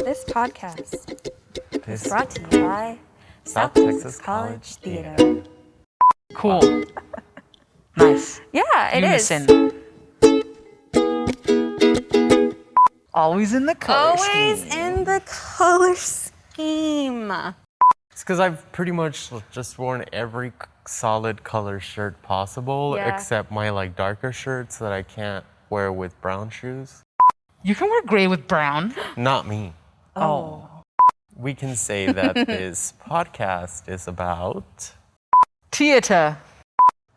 This podcast is This brought to you by South Texas College Theatre. Cool. Nice. Yeah, it is. Unison. Always in the color Always scheme. in the color scheme. It's because I've pretty much just worn every solid color shirt possible, Yeah. except my darker shirts that I can't wear with brown shoes. You can wear gray with brown. Not me. Oh. We can say that this podcast is about Theater.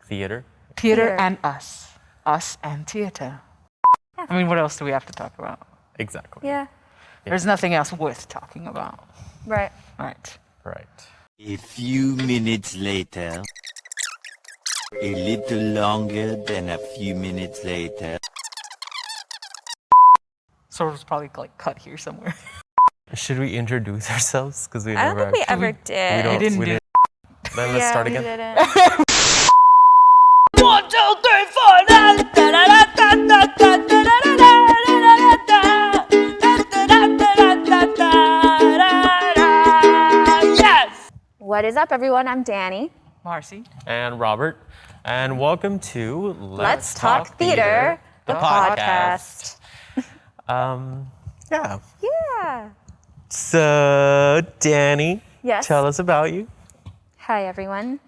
theater. Theater Theater. and us. Us and theater. Yeah. I mean, what else do we have to talk about? Exactly. Yeah, There's nothing else worth talking about. right. All right. Right. A few minutes later, a little longer than a few minutes later. So it's probably cut here somewhere. Should we introduce ourselves? Because we I don't never think we actually- ever did. We don't- didn't we do didn't. Then let's yeah, start we again. didn't. 1, 2, 3, 4. Da, da, da, da, da, da, da, da, da, da, da, da, da, da, da, da. Yes. What is up, everyone? I'm Dani. Marcy. And Robert. And welcome to Let's Talk Theater, the podcast. Yeah. Yeah. So, Dani, Yes. tell us about you. Hi, everyone.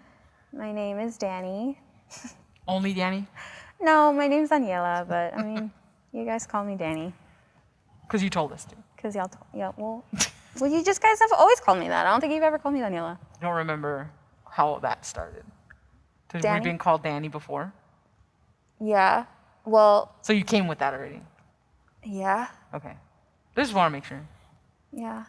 My name is Dani. Only Dani? No, my name's Daniela, but I mean, you guys call me Dani. Because you told us to. Because y'all, well, you just guys have always called me that. I don't think you've ever called me Daniela. I don't remember how that started. We've Dani? been called Dani before. Yeah. Well, So you came with that already. yeah. Okay. I just want to make sure. Yeah.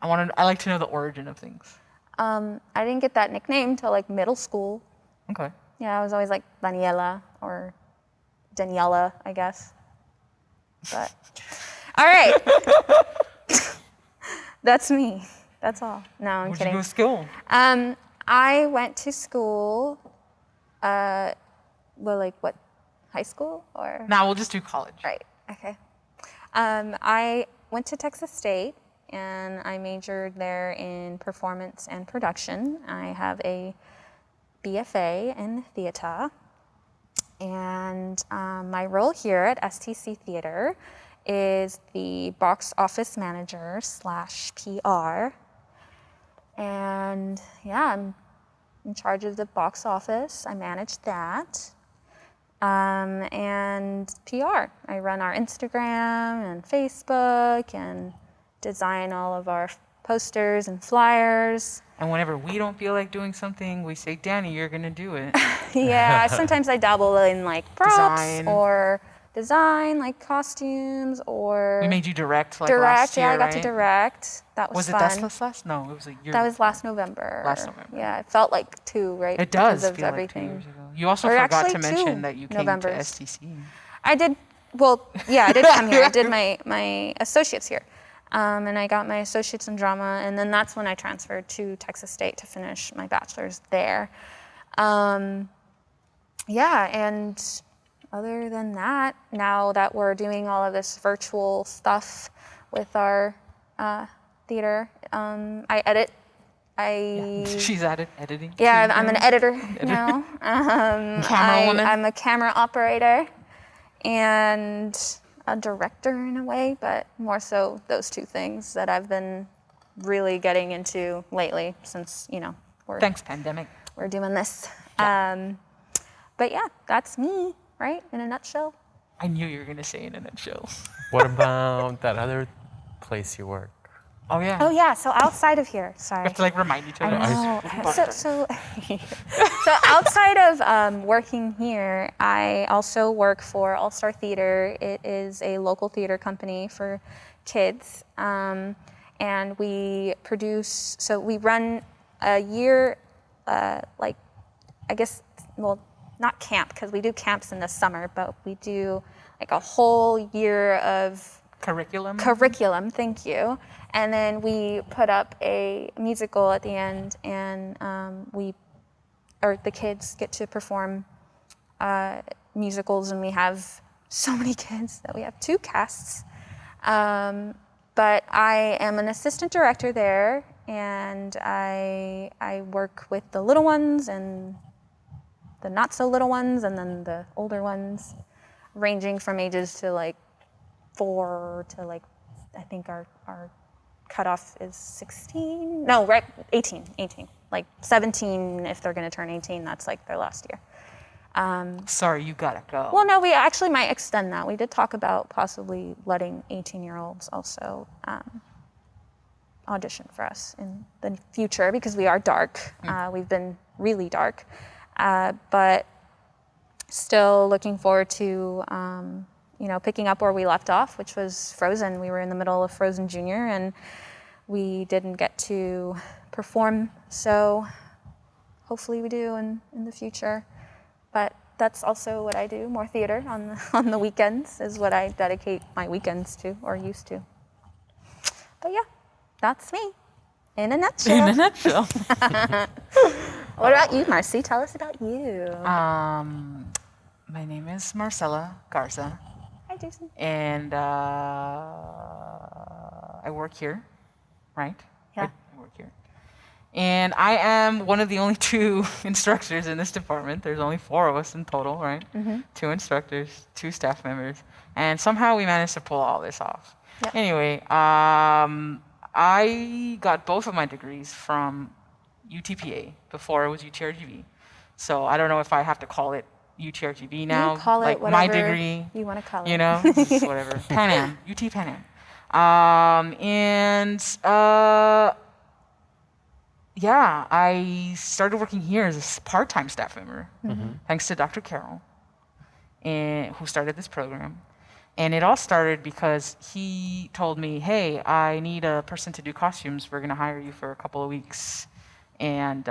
I like to know the origin of things. I didn't get that nickname till like middle school. Okay. Yeah, I was always like Daniela or Daniela, I guess. But all right. That's me. That's all. No, I'm Where'd kidding. you go to school? I went to school, high school or? Nah, we'll just do college. Right, okay. I went to Texas State and I majored there in performance and production. I have a BFA in theater. And my role here at STC Theatre is the box office manager / PR. And yeah, I'm in charge of the box office. I manage that. And PR. I run our Instagram and Facebook and design all of our posters and flyers. And whenever we don't feel like doing something, we say, Dani, you're going to do it. Yeah, sometimes I dabble in like props Design. or design, like costumes or We made you direct last direct. year, Yeah, I got right? to direct. That was Was it fun. this last? No, it was a year. That was last November. Last November. Yeah, it felt like two, right? It does because of feel everything. like 2 years ago. You also Or forgot actually to mention 2 that you came Novembers. to STC. I did. Well, yeah, I did come here. I did my associates here, and I got my associates in drama, and then that's when I transferred to Texas State to finish my bachelor's there. Yeah, and other than that, now that we're doing all of this virtual stuff with our theater, I edit. She's at it, editing. Yeah, I'm an editor now. Camera woman. I'm a camera operator and a director in a way, but more so those two things that I've been really getting into lately since, Thanks, pandemic. we're doing this. But yeah, that's me, right, in a nutshell. I knew you were going to say in a nutshell. What about that other place you work? Oh, yeah. Oh yeah, so outside of here, We sorry. have to remind each other. So outside of working here, I also work for All Star Theater. It is a local theater company for kids, and we produce. So we run a year, not camp because we do camps in the summer, but we do like a whole year of Curriculum. Thank you. And then we put up a musical at the end, and the kids get to perform musicals, and we have so many kids that we have 2 casts. But I am an assistant director there, and I work with the little ones and the not so little ones, and then the older ones, ranging from ages to like 4 to like, I think our cutoff is 16. No, right, 18. Like 17 if they're going to turn 18. That's like their last year. Sorry, you gotta go. Well, no, we actually might extend that. We did talk about possibly letting 18-year-olds also audition for us in the future because we are dark. We've been really dark, but still looking forward to picking up where we left off, which was Frozen. We were in the middle of Frozen Junior, and we didn't get to perform. So hopefully we do in the future. But that's also what I do, more theater on the weekends is what I dedicate my weekends to, or used to. But yeah, that's me, in a nutshell. In a nutshell. What about you, Marcy? Tell us about you. My name is Marcela Garza, Hi, Jason. and I work here, right? Yeah. I work here. And I am one of the only 2 instructors in this department. There's only 4 of us in total, right? 2 instructors, 2 staff members, and somehow we managed to pull all this off. Yep. Anyway, I got both of my degrees from UTPA before it was UTRGV. So I don't know if I have to call it UTRGV now. You call it like whatever my degree, you want to call it. you know, just whatever. Pan Am, UT Pan Am. Yeah, I started working here as a part-time staff member, thanks to Dr. Carroll, who started this program. And it all started because he told me, hey, I need a person to do costumes. We're going to hire you for a couple of weeks. And do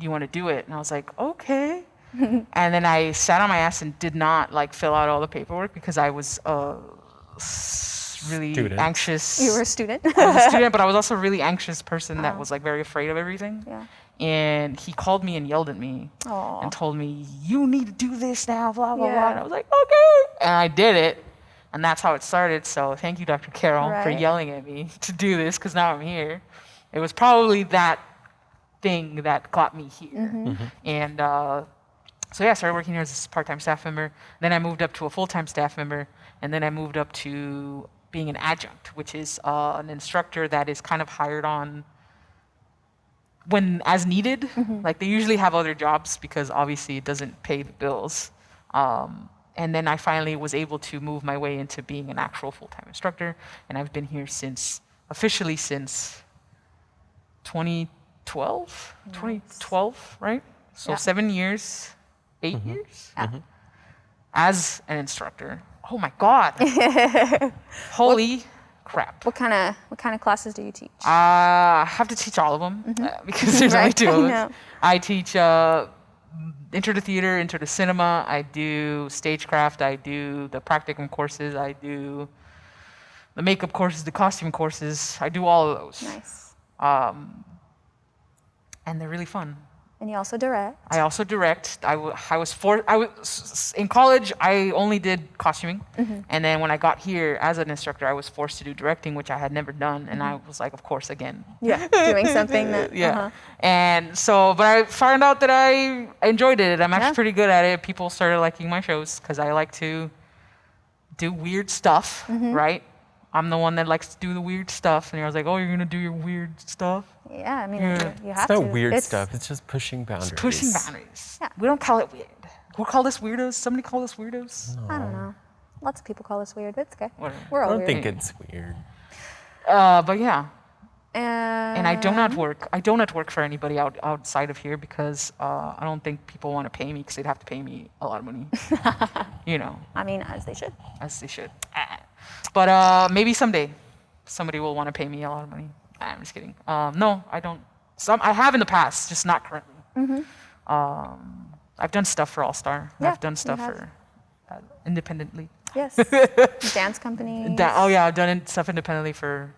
you want to do it? And I was like, okay. And then I sat on my ass and did not fill out all the paperwork because I was really anxious. You were a student? I was a student, but I was also a really anxious person that was very afraid of everything. Yeah. And he called me and yelled at me and told me, you need to do this now, blah, blah, blah. And I was like, okay. And I did it. And that's how it started. So thank you, Dr. Carroll, for yelling at me to do this because now I'm here. It was probably that thing that got me here. And so yeah, I started working here as a part-time staff member. Then I moved up to a full-time staff member. And then I moved up to being an adjunct, which is an instructor that is kind of hired on when as needed. Like they usually have other jobs because obviously it doesn't pay the bills. And then I finally was able to move my way into being an actual full-time instructor. And I've been here officially since 2012? Nice. 2012, right? So 7 years, 8 years as an instructor. Oh my God. Holy crap. What kind of classes do you teach? I have to teach all of them because there's only 2 of us. I teach intro to theater, intro to cinema. I do stagecraft. I do the practicum courses. I do the makeup courses, the costume courses. I do all of those. Nice. And they're really fun. And you also direct. I also direct. I was in college. I only did costuming, and then when I got here as an instructor, I was forced to do directing, which I had never done, and I was like, of course, again. Yeah, doing something that. And so, but I found out that I enjoyed it. I'm actually pretty good at it. People started liking my shows because I like to do weird stuff, right? I'm the one that likes to do the weird stuff. And I was like, oh, you're going to do your weird stuff? Yeah, I mean, you have to. It's not weird stuff. It's just pushing boundaries. It's pushing boundaries. Yeah. We don't call it weird. Who called us weirdos? Somebody called us weirdos? I don't know. Lots of people call us weird, but it's okay. Whatever. We're all I don't weird. think it's weird. But yeah. And I do not work for anybody outside of here because I don't think people want to pay me because they'd have to pay me a lot of money. You know. I mean, as they should. As they should. But maybe someday somebody will want to pay me a lot of money. I'm just kidding. No, I don't. I have in the past, just not currently. I've done stuff for All Star. Yeah, I've done stuff for independently. Yes. Dance company. I've done stuff independently for.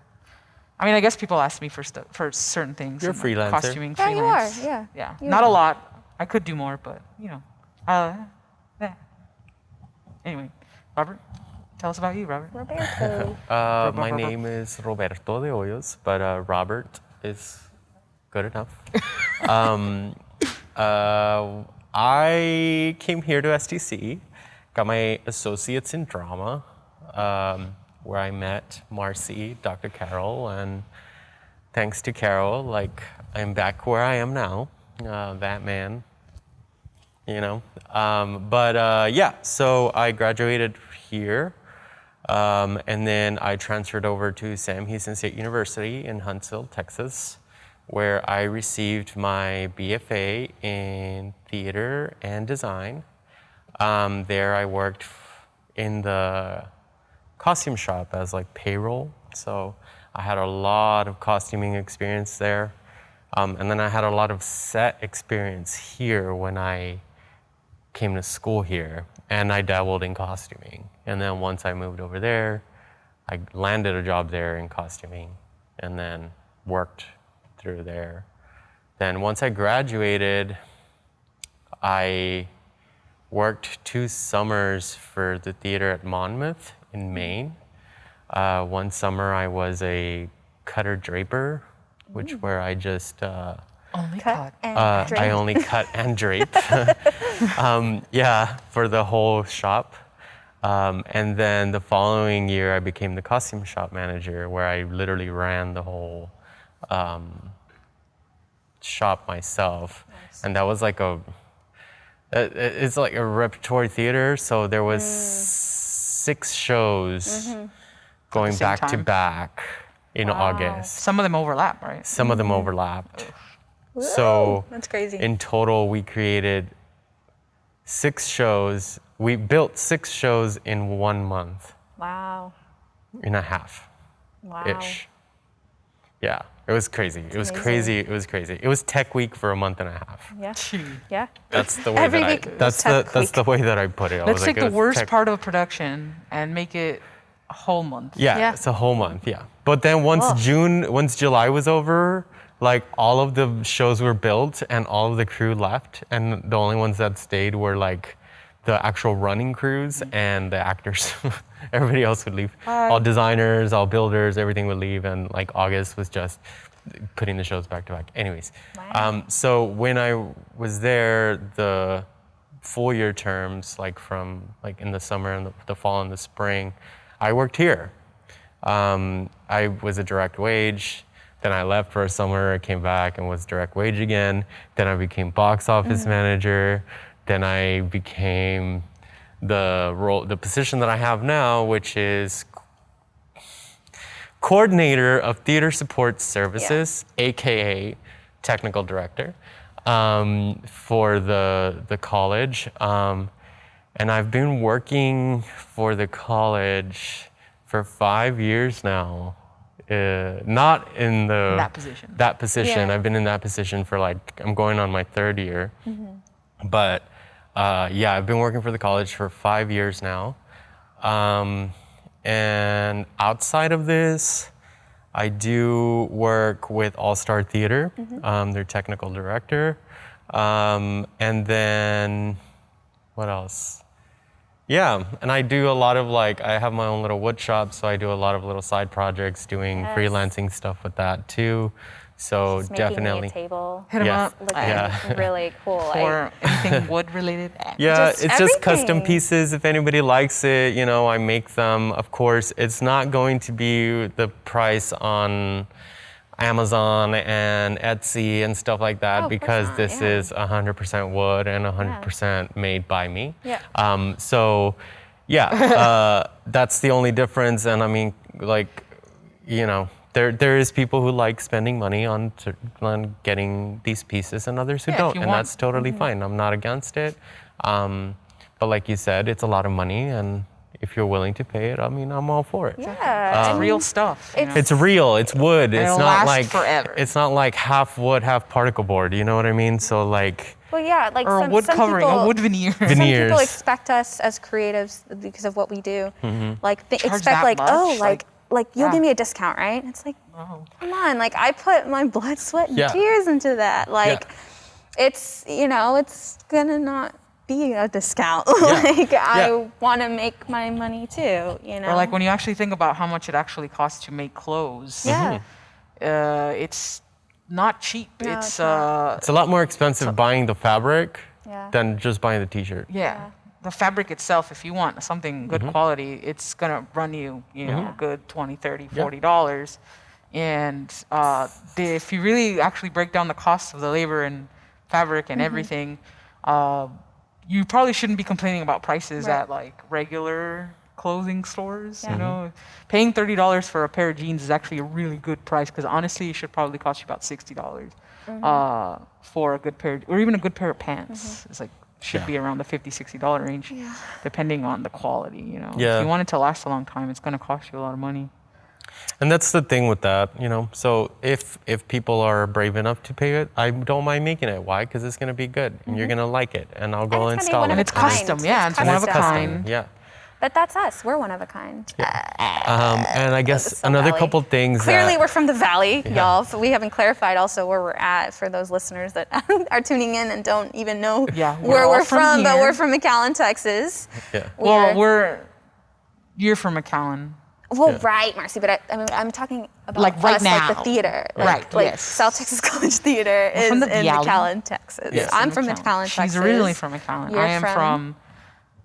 I mean, I guess people ask me for certain things. You're a freelancer. Costuming, Yeah, freelance. you are. Yeah. You Not are. a lot. I could do more, but you know. Yeah. Anyway, Robert, Tell us about you, Robert. Roberto. My name is Roberto de Hoyos, but Robert is good enough. I came here to STC, got my associates in drama, where I met Marcy, Dr. Carol, and thanks to Carol, like, I'm back where I am now, that man, you know. Yeah, so I graduated here, and then I transferred over to Sam Houston State University in Huntsville, Texas, where I received my BFA in theater and design. There I worked in the costume shop as like payroll. So I had a lot of costuming experience there. And then I had a lot of set experience here when I came to school here, and I dabbled in costuming. And then once I moved over there, I landed a job there in costuming and then worked through there. Then once I graduated, I worked 2 summers for the theater at Monmouth in Maine. One summer I was a cutter draper, where I just Only cut. And drape. I only cut and drape. Yeah, for the whole shop. And then the following year I became the costume shop manager, where I literally ran the whole shop myself. Nice. And that was like it's like a repertory theater, so there was 6 shows going back to back in August. Some of them overlap, right? Some of them overlapped. Whoa, So that's crazy. in total, we created 6 shows. We built 6 shows in 1 month. Wow. In a half. Wow. Ish. Yeah, it was crazy. It was amazing. crazy. It was crazy. It was tech week for a month and a half. Yeah. Gee. Yeah. That's the way Every that week I. was That's tech the week. way that I put it. I Let's was take like, the it was worst tech- part of production and make it a whole month. Yeah, Yeah. it's a whole month. Yeah, but then once Whoa. once July was over, like all of the shows were built and all of the crew left, and the only ones that stayed were like the actual running crews and the actors. Everybody else would leave. All designers, all builders, everything would leave, and like August was just putting the shows back to back. Anyways, Wow. so when I was there, the full year terms, like from like in the summer and the fall and the spring, I worked here. I was a direct wage. Then I left for a summer, I came back and was direct wage again. Then I became box office manager. Then I became the position that I have now, which is coordinator of theater support services, AKA technical director, for the college. And I've been working for the college for 5 years now. Not in That position. That position. Yeah. I've been in that position for like, I'm going on my 3rd year. But yeah, I've been working for the college for 5 years now. And outside of this, I do work with All Star Theater, their technical director. And then, what else? Yeah, and I do a lot of like, I have my own little wood shop, so I do a lot of little side projects, doing freelancing stuff with that too. So Just making definitely. me a table. Hit 'em Yeah. up. Looking Yeah. really cool. Or anything wood related. Yeah, Just it's just custom everything. pieces. If anybody likes it, you know, I make them. Of course, it's not going to be the price on Amazon and Etsy and stuff like that, Oh, of course because not, this yeah. is 100% wood and 100% made by me. Yeah. So, yeah, that's the only difference. And I mean, like, you know, there is people who like spending money on getting these pieces, and others who Yeah, if don't, you and want- that's totally fine. I'm not against it. But like you said, it's a lot of money, and if you're willing to pay it, I mean, I'm all for it. Yeah. It's real stuff. you know? It's real. It's wood. It's it'll not last like forever. It's not like half wood, half particle board. You know what I mean? So like, Well, yeah, like or a some, wood some covering, people, a wood veneer. Some people Veneers. expect us as creatives because of what we do. Like Charge expect that like, much? oh, like you'll yeah. give me a discount, right? It's like, Oh. come on, like I put my blood, sweat, and Yeah. tears into that. Like it's, you know, it's gonna not be a discount. Like I want to make my money too, you know. Or like when you actually think about how much it actually costs to make clothes. Yeah. It's not cheap. No, it's it's not. It's a lot more expensive buying the fabric Yeah. than just buying the t-shirt. Yeah. The fabric itself, if you want something good quality, it's going to run you, you know, a good $20, $30, $40. And if you really actually break down the cost of the labor and fabric and everything, you probably shouldn't be complaining about prices at like regular clothing stores. You know, paying $30 for a pair of jeans is actually a really good price, because honestly, it should probably cost you about $60 for a good pair, or even a good pair of pants. It's like should be around the $50, $60 range, depending on the quality. You know, if you want it to last a long time, it's going to cost you a lot of money. And that's the thing with that, you know. So if people are brave enough to pay it, I don't mind making it. Why? Because it's gonna be good, and you're gonna like it, and I'll go install it. And it's custom, it's one of a kind. Yeah. But that's us. We're one of a kind. And I guess another Valley. couple things. Clearly, we're from the Valley, y'all. So we haven't clarified also where we're at for those listeners that are tuning in and don't even know where we're from. But we're from McAllen, Texas. Yeah. You're from McAllen. Well, right, Marcy, but I'm talking about like right us, now, like the theater, right? Like South Texas College Theater is in McAllen, Texas. Yes. I'm from McAllen, Texas. She's originally from McAllen. You're I am from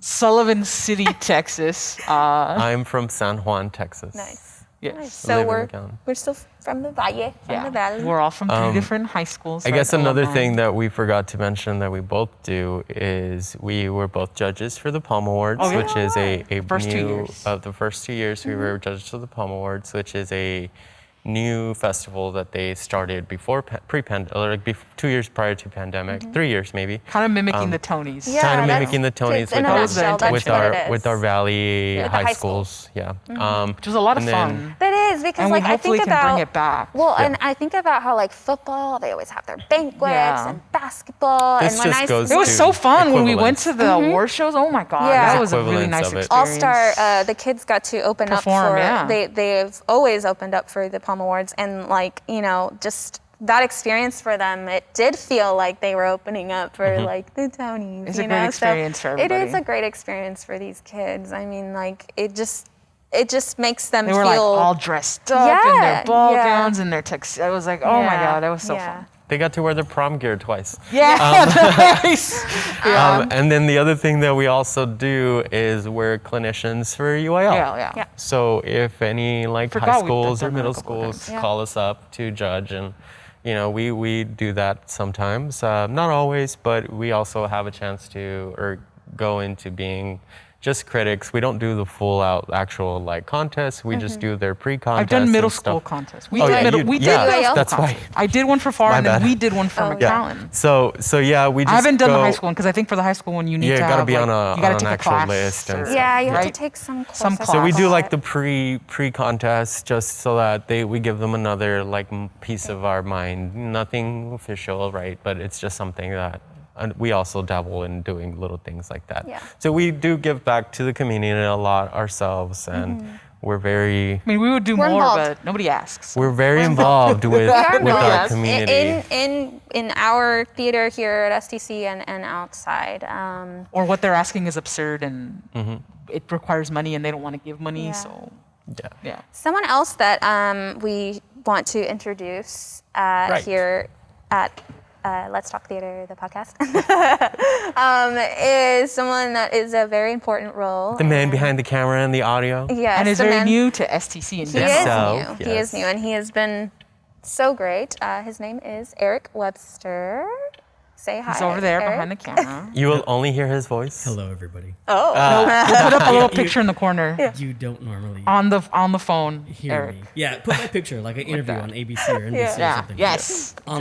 Sullivan City, Texas. I'm from San Juan, Texas. Nice. Yes. Nice. So live in McAllen. we're still from the Valle, from the Valley. We're all from three different high schools. I guess another thing that we forgot to mention that we both do is we were both judges for the Palm Awards, which is a first 2 new, years. the first 2 years we were judges for the Palm Awards, which is a new festival that they started before 2 years prior to pandemic, 3 years maybe. kind of mimicking the Tonys. Yeah, Kind of that's- mimicking the Tonys in a nutshell, that's what it is. with our Valley With the high high schools. Yeah. Which was a lot of and then- fun. That is, because And we like I hopefully think can about bring it back. Well, and I think about how like football, they always have their banquets Yeah. and basketball. This and when just I goes It was to so fun when we went equivalence. to the award shows. Oh my God, Yeah. that was a really Equivalence nice of it. experience. All-Star, the kids got to open Perform, up for, yeah. they've always opened up for the Palm Awards, and like, you know, just that experience for them, it did feel like they were opening up for like the Tonys. It's you a great know? experience for It is everybody. a great experience for these kids. I mean, like, it just makes them They feel were like all dressed up in their ball gowns and their tux. I was like, oh my God, that was so fun. They got to wear their prom gear twice. Yeah, nice. And then the other thing that we also do is we're clinicians for UIL. Yeah. So if any like Forgot high we've schools or done that a middle couple of schools times. call us up to judge, and you know we do that sometimes, not always, but we also have a chance to go into being just critics. We don't do the full out actual like contests. We just do their pre-contests. I've done middle and stuff. school contests. We Oh, did yeah, middle. you- We did yeah, middle school that's contests. right. I did one for FAR, My and then bad. we did one for McAllen. So yeah, we just I haven't done the go- high school one because I think for the high school one you need Yeah, to you gotta have be like, on a- you gotta on take an a actual class list and or- stuff. Yeah, you have to right? take some courses. Some I class. So we do thought. like the pre-contest just so that we give them another like piece of our mind. Nothing official, right? But it's just something that we also dabble in doing little things like that. Yeah. So we do give back to the community a lot ourselves, and we're very I mean, we would do We're more, involved. but nobody asks. we're very involved with are with our involved community. in our theater here at STC and outside. Or what they're asking is absurd, and it requires money, and they don't want to give money. Yeah. So yeah. Someone else that we want to introduce here at Let's Talk Theater, the podcast, is someone that is a very important role. The man behind the camera and the audio. Yes, And is the very man- new to STC in He general. is himself, new. He is yes. new, and he has been so great. His name is Erik Webster. Say hi. He's over there Erik. behind the camera. You will only hear his voice. Hello, everybody. Oh, We'll put up a little picture in the corner You don't normally on the phone. hear Eric. me. Yeah, put my picture like an interview that. on ABC or NBC or Yeah. something. Yes. On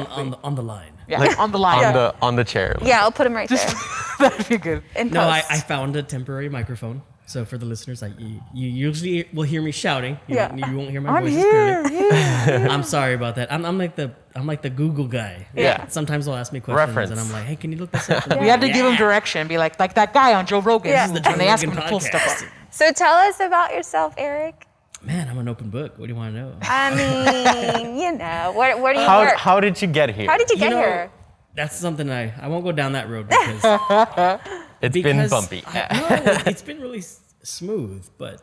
the line. Yeah. On the line. on the chair. yeah, I'll put him right there. That'd be good. In No, I post. found a temporary microphone. So for the listeners, you usually will hear me shouting. You won't hear my I'm voice here. as clearly. I'm sorry about that. I'm like the Google guy. Yeah. Sometimes they'll ask me questions Reference. and I'm like, hey, can you look this up? We had to give him direction. Be like that guy on Joe Rogan. Yeah. This is the When they Joe ask him Rogan to pull stuff podcast. up. So tell us about yourself, Erik. Man, I'm an open book. What do you want to know? I mean, you know, where do you work? How did you get here? How did you get know, here? That's something I won't go down that road because It's been bumpy. No, it's been really smooth, but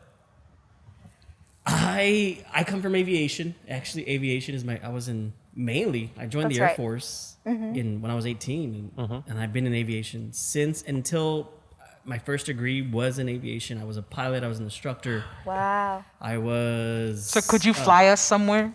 I come from aviation. Actually, aviation is I joined the Air Force when I was 18, and I've been in aviation until my first degree was in aviation. I was a pilot. I was an instructor. Wow. I was. So could you fly us somewhere?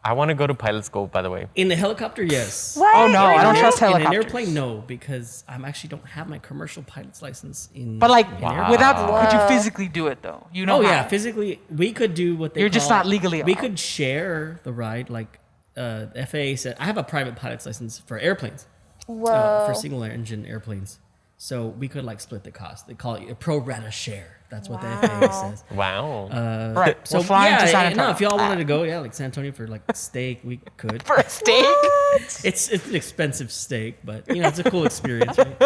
I want to go to pilot school, by the way. In the helicopter, yes. What? Oh no, I don't trust In helicopters. an airplane, no, because I actually don't have my commercial pilot's license in. But like, Wow. could you physically do it though? You know? Oh how. yeah, physically we could do what they. You're just call- not legally We allowed. could share the ride. Like FAA said, I have a private pilot's license for airplanes, Whoa. for single engine airplanes. So we could like split the cost. They call it a pro rata share. That's what the FAA says. Wow. Right. So We're flying to San no, Antonio. if y'all wanted to go, like San Antonio for like steak, we could. For a steak? It's an expensive steak, but it's a cool experience. Right?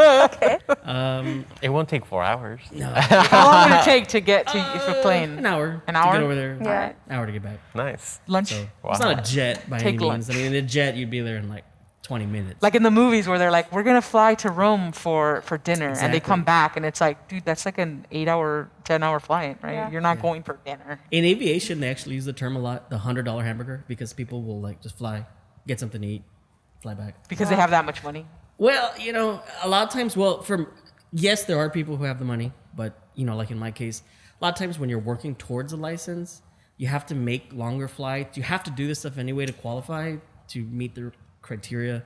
Okay. It won't take 4 hours. No, How long would it take to get to if a plane? an hour. An to hour? get over there. Yeah. An hour to get back. Nice. Lunch? So Wow. it's not a jet by Take any means. lunch. I mean, in a jet you'd be there in like 20 minutes. Like in the movies where they're like, we're gonna fly to Rome for dinner, and they Exactly. come back, and it's like, dude, that's like an 8-hour, 10-hour flight, right? Yeah. You're not going for dinner. In aviation, they actually use the term a lot, the $100 hamburger, because people will like just fly, get something to eat, fly back. Because they have that much money. Well, a lot of times, yes, there are people who have the money, but like in my case, a lot of times when you're working towards a license, you have to make longer flights. You have to do this stuff anyway to qualify to meet the criteria.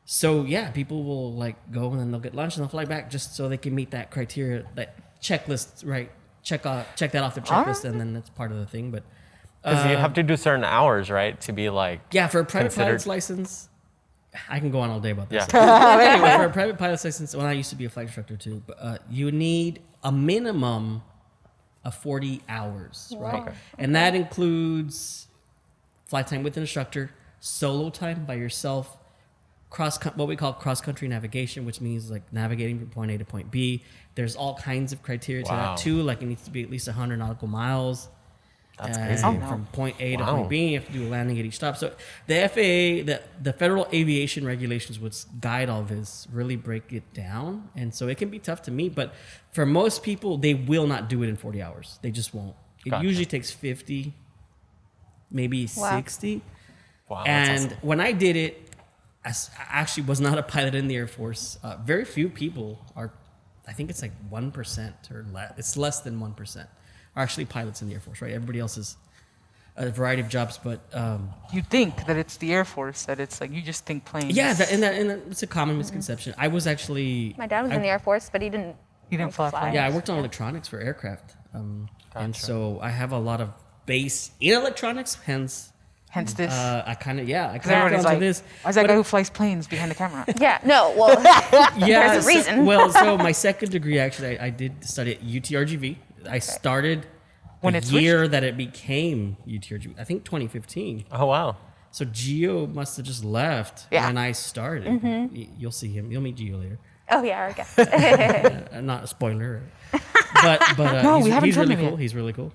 So yeah, people will like go and then they'll get lunch and they'll fly back just so they can meet that criteria, that checklist, right? Check that off the checklist, and then that's part of the thing. But Because you have to do certain hours, right? To be like. yeah, for a private Considered- pilot's license, I can go on all day about this. Yeah. Anyway, for a private pilot's license, I used to be a flight instructor too, but you need a minimum of 40 hours, right? Okay. And that includes flight time with an instructor, solo time by yourself, what we call cross-country navigation, which means like navigating from point A to point B. There's all kinds of criteria to Wow. that too. Like it needs to be at least 100 nautical miles. That's And crazy. From point A to Wow. point B, you have to do a landing at each stop. So the FAA, the Federal Aviation Regulations, which guide all this, really break it down. And so it can be tough to meet. But for most people, they will not do it in 40 hours. They just won't. It Gotcha. usually takes 50, maybe Wow. 60. Wow. That's And awesome. when I did it, I actually was not a pilot in the Air Force. Very few people are, I think it's like 1% or less. It's less than 1% are actually pilots in the Air Force, right? Everybody else is a variety of jobs, but You think that it's the Air Force, that it's like, you just think planes. yeah, and it's a common misconception. I was actually, My dad was in the Air Force, but he didn't. You didn't fly planes. yeah, I worked on electronics for aircraft, and Gotcha. so I have a lot of base in electronics. Hence, Hence this. I kind of Everybody's got onto like, this. why is that But guy who flies planes behind the camera? Yeah. No. Well. Yeah, There's a reason. So my second degree, actually, I did study at UTRGV. I started When the it switched? year that it became UTRGV. I think 2015. Oh, wow. So Gio must have just left Yeah. when I started. You'll see him. You'll meet Gio later. Oh yeah. I guess. Not a spoiler. But No, he's, we haven't he's told really him cool. yet. He's really cool.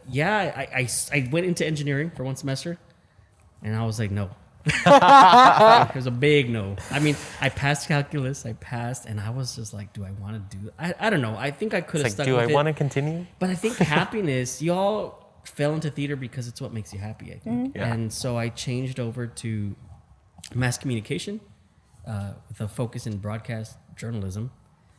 Yeah, I went into engineering for one semester, and I was like, no. It was a big no. I mean, I passed calculus, and I was just like, do I want to do it? I don't know. I think I could have It's like, stuck do with I it. want to continue? But I think happiness, y'all fell into theater because it's what makes you happy, I think. Yeah. And so I changed over to mass communication with a focus in broadcast journalism.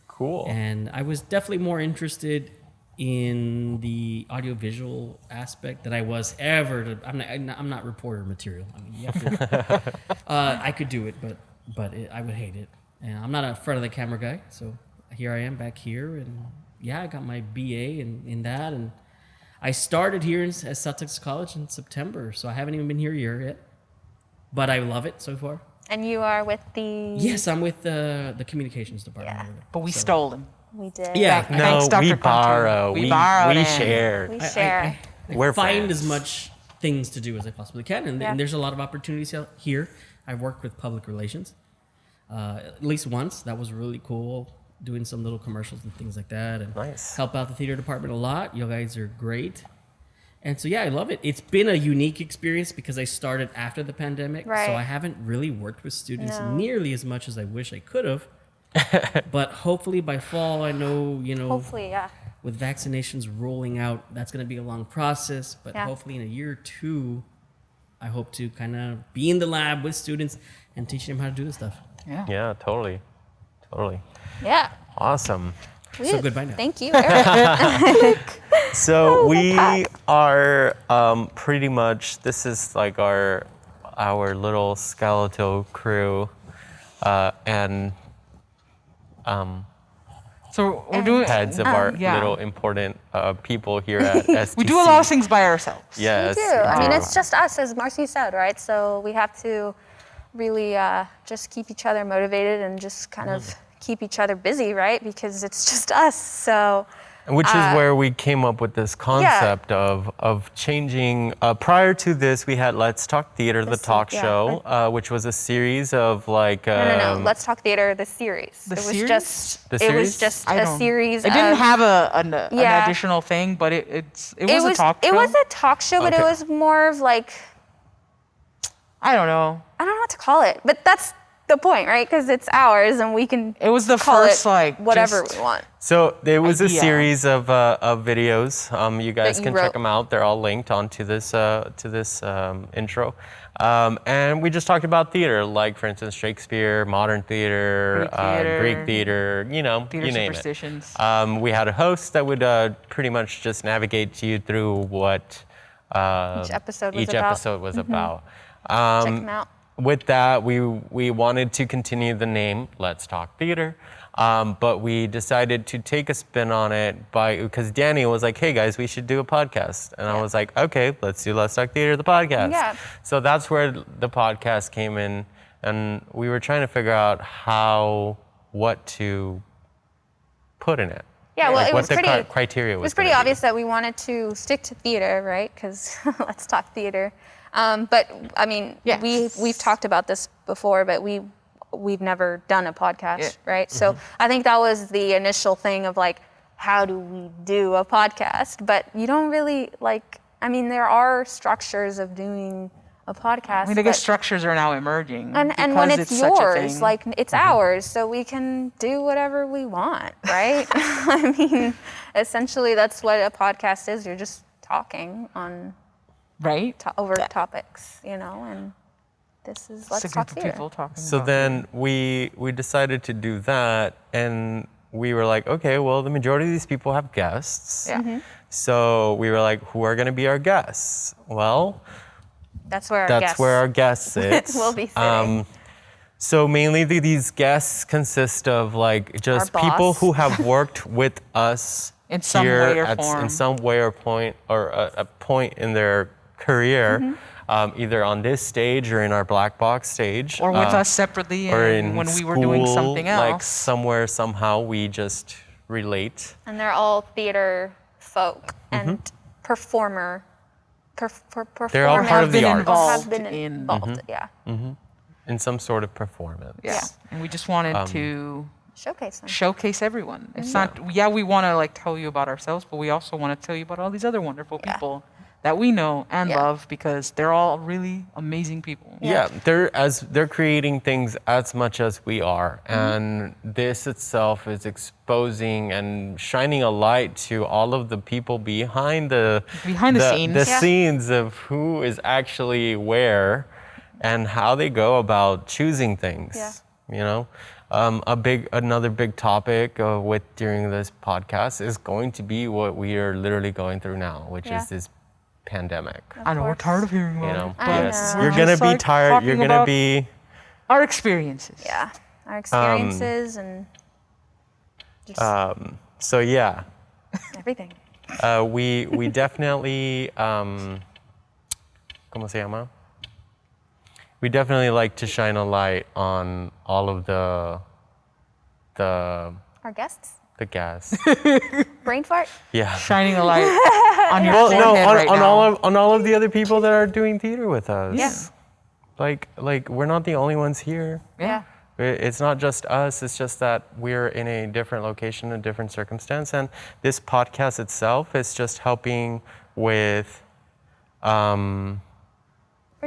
Cool. And I was definitely more interested in the audiovisual aspect than I was ever. I'm not reporter material. I mean, you have to, I could do it, but I would hate it. And I'm not a front of the camera guy. So here I am back here, and yeah, I got my BA in that, and I started here at South Texas College in September. So I haven't even been here a year yet, but I love it so far. And you are with the. Yes, I'm with the communications department. Yeah. over there. But we So- stole them. We did. Yeah. Thanks, No, Dr. we Conte. borrow. We borrowed we it. share. We share. I We're find friends. as much things to do as I possibly can, and, Yeah. and there's a lot of opportunities here. I've worked with public relations at least once. That was really cool, doing some little commercials and things like that, and Nice. help out the theater department a lot. You guys are great. And so, yeah, I love it. It's been a unique experience because I started after the pandemic. Right. So I haven't really worked with students No. nearly as much as I wish I could have. But hopefully by fall, I know, Hopefully, yeah. with vaccinations rolling out, that's going to be a long process. But hopefully in a year or two, I hope to kind of be in the lab with students and teach them how to do this stuff. Yeah. Yeah, totally. Yeah. Awesome. So goodbye now. Thank you, Erik. So we are pretty much, this is like our little skeletal crew, and So we're doing. heads of our yeah. little important people here at STC. We do a lot of things by ourselves. Yes. We do. I mean, it's just us, as Marcy said, right? So we have to really just keep each other motivated and just kind of keep each other busy, right? Because it's just us. So. Which is where we came up with this concept of changing. Prior to this, we had Let's Talk Theater, the talk show, which was a series of like. No. Let's Talk Theater, the series. The it was series? just. The It was series? just I a don't- series. It didn't of, have an additional thing, but it was a talk show. It was a talk show, but it Okay. was more of like, I don't know. I don't know what to call it, but that's the point, right? Because it's ours, and we can. It was the call first it like whatever just- we want. So there was a idea. series of videos. You guys you can wrote. check them out. They're all linked onto this intro. And we just talked about theater, like for instance Shakespeare, modern theater, Greek theater. You know, Theater you name it. superstitions. We had a host that would pretty much just navigate you through what Each episode was about. about. Check them out. With that, we wanted to continue the name Let's Talk Theater, but we decided to take a spin on it because Dani was like, "Hey guys, we should do a podcast," and I was like, "Okay, let's do Let's Talk Theater, the podcast." Yeah. So that's where the podcast came in, and we were trying to figure out what to put in it. Yeah, well, Like, it what was the pretty. criteria was. It was pretty gonna be. obvious that we wanted to stick to theater, right? Because Let's Talk Theater. But I mean, Yes. we've talked about this before, but we've never done a podcast, Yeah. right? So I think that was the initial thing of like, how do we do a podcast? But you don't really like. I mean, there are structures of doing a podcast. I mean, I guess but- structures are now emerging. and when because it's such a yours, thing. like it's ours, so we can do whatever we want, right? I mean, essentially, that's what a podcast is. You're just talking on right? over topics, and this is Let's It's a Talk group of Theater. people talking. So about then we decided to do that, and we were like, okay, well, the majority of these people have guests. Yeah. So we were like, who are going to be our guests? Well, That's where our that's guests where our guest sits. will be sitting. So mainly these guests consist of like just Our people boss. who have worked with us In some here way or in form. some way or point or a point in their career, Mm-hmm. either on this stage or in our black box stage, or with us separately, or and in when we were doing school, something else. like somewhere somehow we just relate. And they're all theater folk and performer. They're all part of the arts. Have been in- involved, yeah. In some sort of performance. yeah. And we just wanted to Showcase them. showcase everyone. It's not, we want to like tell you about ourselves, but we also want to tell you about all these other wonderful Yeah. people that we know and Yeah. love because they're all really amazing people. Yeah, they're creating things as much as we are, and this itself is exposing and shining a light to all of the people behind the scenes. the Yeah. scenes of who is actually where, and how they go about choosing things. Yeah. You know, another big topic during this podcast is going to be what we are literally going through now, which Yeah. is this pandemic. I know we're tired of hearing about You know, it. I yes, know. you're We're gonna just, be like, tired. You're talking gonna about- be. Our experiences. Yeah. Our experiences and just So yeah, everything. we definitely. ¿Cómo se llama? We definitely like to shine a light on all of the Our guests. guests. Brain fart. Yeah. Shining a light on your Well, no, forehead right now. on all of the other people that are doing theater with us. Yeah. Like we're not the only ones here. Yeah. It's not just us, it's just that we're in a different location, a different circumstance. And this podcast itself is just helping with We're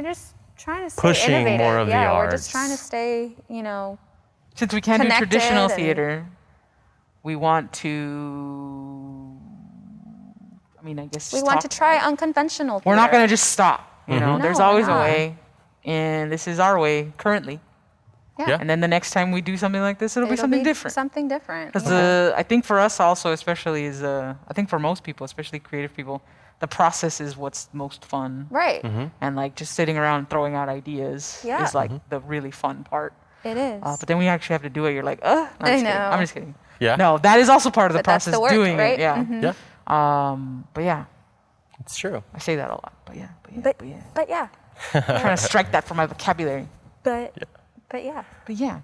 just trying to stay Pushing innovative. more of the yeah, we're arts. just trying to stay, Since we can't do connected traditional and- theater, we want to. I mean, I guess We want to try unconventional We're not theater. going to just stop. You know, No, there's we're always a not. way, and this is our way currently. Yeah. And then the next time we do something like this, it'll be something different. Something different. Because I think for us also, especially is, I think for most people, especially creative people, the process is what's most fun. Right. And like just sitting around throwing out ideas Yeah. is like the really fun part. It is. But then when you actually have to do it, you're like, no, I'm just kidding. know. I'm just kidding. Yeah. No, that is also part of the But that's process the work, doing right? it. Yeah. Yeah. But yeah, It's true. I say that a lot. But yeah. But yeah. I'm trying to strike that from my vocabulary. But yeah. But yeah.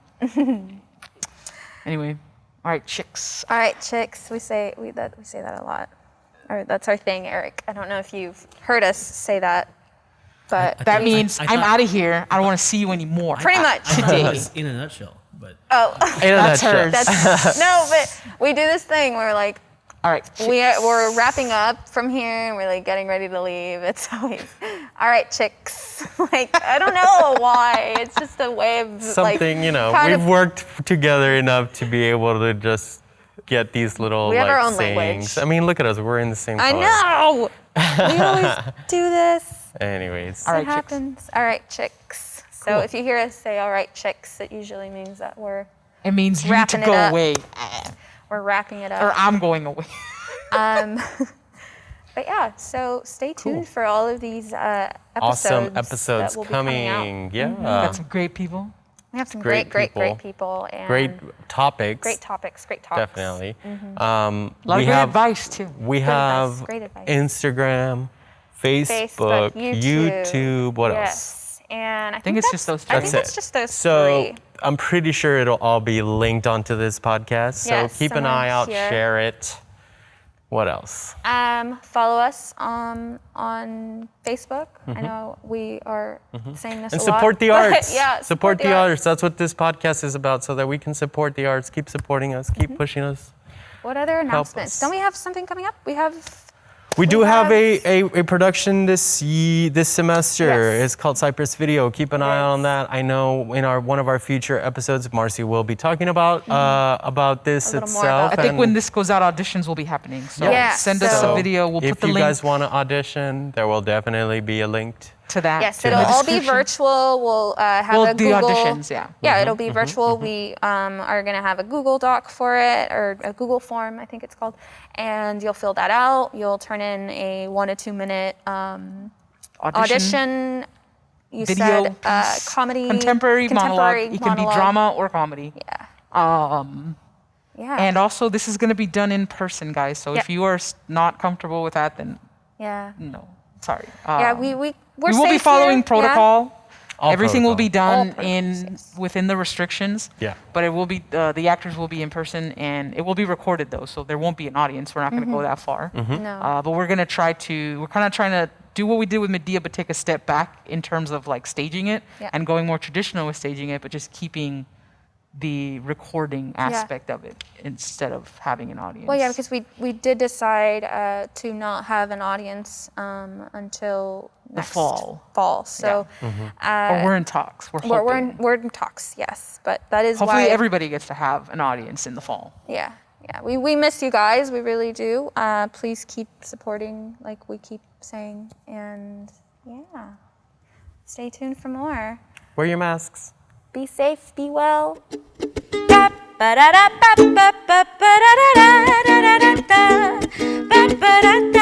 Anyway, all right, chicks. All right, chicks. We say that a lot. Or that's our thing, Erik. I don't know if you've heard us say that, but That means I I'm thought- out of here. I don't want to see you anymore. pretty much. I thought Today. it was in a nutshell, but That's hers. No, but we do this thing where like All right. we're wrapping up from here and we're like getting ready to leave. It's always, all right, chicks. Like I don't know why. It's just a way of Something, kind we've of- worked together enough to be able to just get these little We have our like own language. sayings. I mean, look at us. We're in the same I color. know. We always do this. Anyways. All It right, chicks. happens. All right, chicks. So Cool. if you hear us say "all right, chicks," it usually means that we're It means you need to Wrapping it go up. away, wrapping it or up. I'm going away. But yeah, so stay tuned for all of these episodes. Awesome that episodes will be coming out. coming. Yeah. Got some great people. We have some Great great people. people and Great topics. great topics. Definitely. A lot of We great have advice too. we Great have advice, great advice. Instagram, Facebook, YouTube. What else? Yes, and I think it's just those I three. think it's just those So three. I'm pretty sure it'll all be linked onto this podcast. So Yes, keep an somewhere eye out, here. share it. What else? Follow us on Facebook. I know we are saying this And a lot. support the but arts. Yeah, support the arts. That's what this podcast is about, so that we can support the arts. Keep supporting us. Keep pushing us. What other announcements? us. Don't we have something coming up? We do have have- a production this semester. Yes. It's called Cypress Video. Keep an eye is. on that. I know in one of our future episodes, Marcy will be talking about this A little more itself. about I think and when this goes out, auditions will be happening. So Yeah, send us so a video. We'll if put the you link guys want to audition, there will definitely be a link. to that. Yes, in it'll the all be description. virtual. We'll have We'll a do Google. auditions, yeah. Yeah, it'll be virtual. We are going to have a Google Doc for it, or a Google form, I think it's called. And you'll fill that out. You'll turn in a 1 to 2 minute audition. You Video said piece, comedy, contemporary monologue. It can be monologue. drama or comedy. Yeah. Yeah. And also, this is going to be done in person, guys. So if Yeah. you are not comfortable with that, then yeah. no, sorry. Yeah. We're we will be safe following here. protocol. All Everything will be protocol. done in within the restrictions. Yeah. But it will be the actors will be in person, and it will be recorded though, so there won't be an audience. We're not going to go that far. No. But we're gonna try to. We're kind of trying to do what we did with Medea, but take a step back in terms of like staging it Yeah. and going more traditional with staging it, but just keeping the recording aspect of it instead of having an audience. Well, yeah, because we did decide to not have an audience until next fall. So or we're in talks. We're hoping. we're in talks, yes. But that is Hopefully why everybody gets to have an audience in the fall. Yeah. We miss you guys. We really do. Please keep supporting, like we keep saying, and yeah, stay tuned for more. Wear your masks. Be safe. Be well. Ba-da-da-ba-ba-ba-ba-da-da-da-da-da-da-da. Ba-ba-da-da.